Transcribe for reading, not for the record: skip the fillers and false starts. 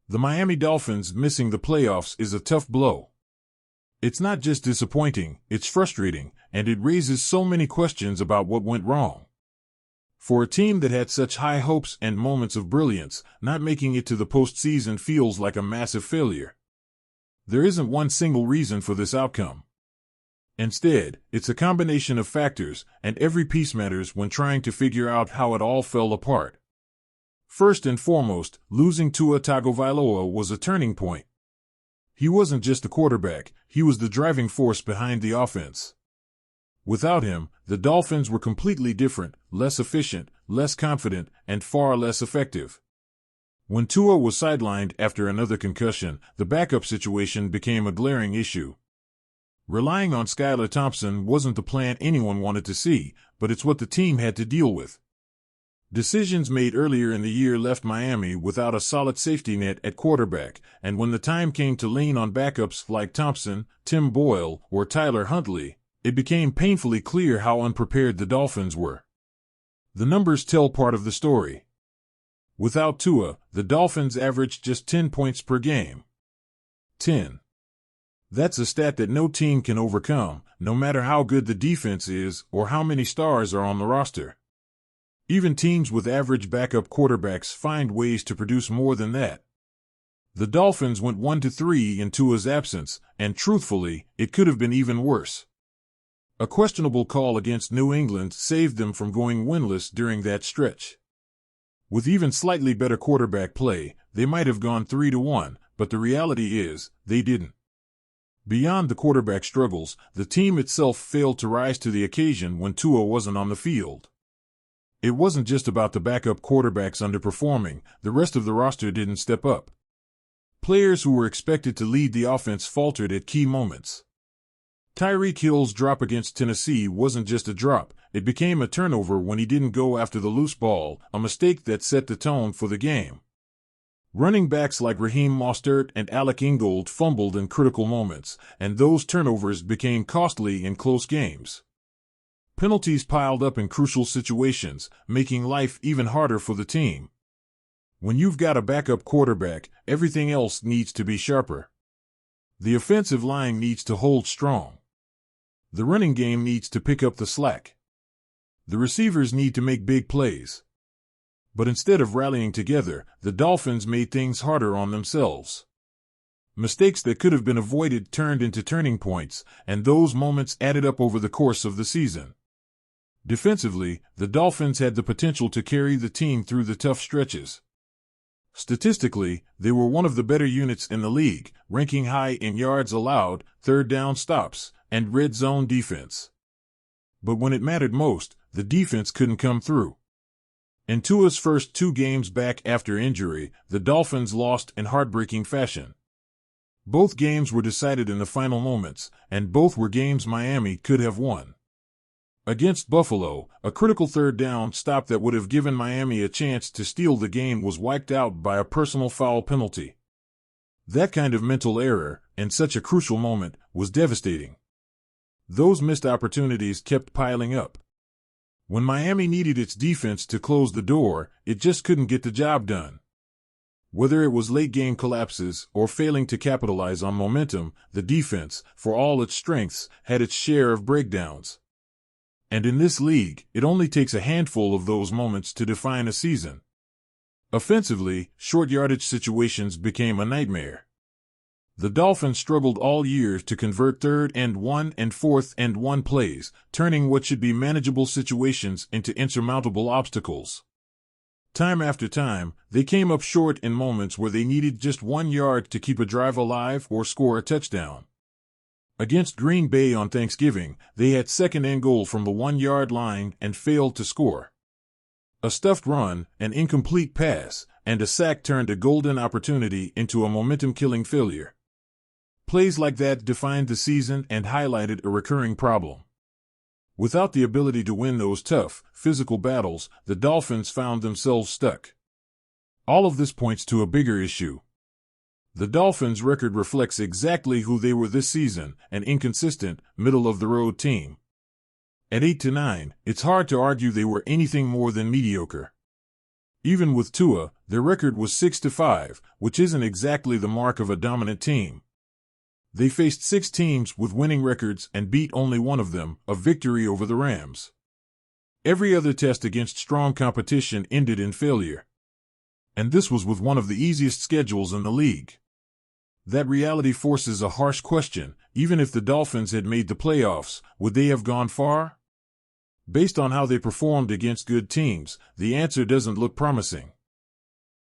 The Miami Dolphins missing the playoffs is a tough blow. It's not just disappointing, it's frustrating, and it raises so many questions about what went wrong. For a team that had such high hopes and moments of brilliance, not making it to the postseason feels like a massive failure. There isn't one single reason for this outcome. Instead, it's a combination of factors, and every piece matters when trying to figure out how it all fell apart. First and foremost, losing Tua Tagovailoa was a turning point. He wasn't just a quarterback, he was the driving force behind the offense. Without him, the Dolphins were completely different, less efficient, less confident, and far less effective. When Tua was sidelined after another concussion, the backup situation became a glaring issue. Relying on Skylar Thompson wasn't the plan anyone wanted to see, but it's what the team had to deal with. Decisions made earlier in the year left Miami without a solid safety net at quarterback, and when the time came to lean on backups like Thompson, Tim Boyle, or Tyler Huntley, it became painfully clear how unprepared the Dolphins were. The numbers tell part of the story. Without Tua, the Dolphins averaged just 10 points per game. 10. That's a stat that no team can overcome, no matter how good the defense is or how many stars are on the roster. Even teams with average backup quarterbacks find ways to produce more than that. The Dolphins went 1-3 in Tua's absence, and truthfully, it could have been even worse. A questionable call against New England saved them from going winless during that stretch. With even slightly better quarterback play, they might have gone 3-1, but the reality is, they didn't. Beyond the quarterback struggles, the team itself failed to rise to the occasion when Tua wasn't on the field. It wasn't just about the backup quarterbacks underperforming, the rest of the roster didn't step up. Players who were expected to lead the offense faltered at key moments. Tyreek Hill's drop against Tennessee wasn't just a drop, it became a turnover when he didn't go after the loose ball, a mistake that set the tone for the game. Running backs like Raheem Mostert and Alec Ingold fumbled in critical moments, and those turnovers became costly in close games. Penalties piled up in crucial situations, making life even harder for the team. When you've got a backup quarterback, everything else needs to be sharper. The offensive line needs to hold strong. The running game needs to pick up the slack. The receivers need to make big plays. But instead of rallying together, the Dolphins made things harder on themselves. Mistakes that could have been avoided turned into turning points, and those moments added up over the course of the season. Defensively, the Dolphins had the potential to carry the team through the tough stretches. Statistically, they were one of the better units in the league, ranking high in yards allowed, third down stops, and red zone defense. But when it mattered most, the defense couldn't come through. In Tua's first 2 games back after injury, the Dolphins lost in heartbreaking fashion. Both games were decided in the final moments, and both were games Miami could have won. Against Buffalo, a critical third down stop that would have given Miami a chance to steal the game was wiped out by a personal foul penalty. That kind of mental error, in such a crucial moment, was devastating. Those missed opportunities kept piling up. When Miami needed its defense to close the door, it just couldn't get the job done. Whether it was late-game collapses or failing to capitalize on momentum, the defense, for all its strengths, had its share of breakdowns. And in this league, it only takes a handful of those moments to define a season. Offensively, short-yardage situations became a nightmare. The Dolphins struggled all year to convert 3rd and 1 and 4th and 1 plays, turning what should be manageable situations into insurmountable obstacles. Time after time, they came up short in moments where they needed just 1 yard to keep a drive alive or score a touchdown. Against Green Bay on Thanksgiving, they had 2nd and goal from the 1-yard line and failed to score. A stuffed run, an incomplete pass, and a sack turned a golden opportunity into a momentum-killing failure. Plays like that defined the season and highlighted a recurring problem. Without the ability to win those tough, physical battles, the Dolphins found themselves stuck. All of this points to a bigger issue. The Dolphins' record reflects exactly who they were this season, an inconsistent, middle-of-the-road team. At 8-9, it's hard to argue they were anything more than mediocre. Even with Tua, their record was 6-5, which isn't exactly the mark of a dominant team. They faced 6 teams with winning records and beat only one of them, a victory over the Rams. Every other test against strong competition ended in failure. And this was with one of the easiest schedules in the league. That reality forces a harsh question. Even if the Dolphins had made the playoffs, would they have gone far? Based on how they performed against good teams, the answer doesn't look promising.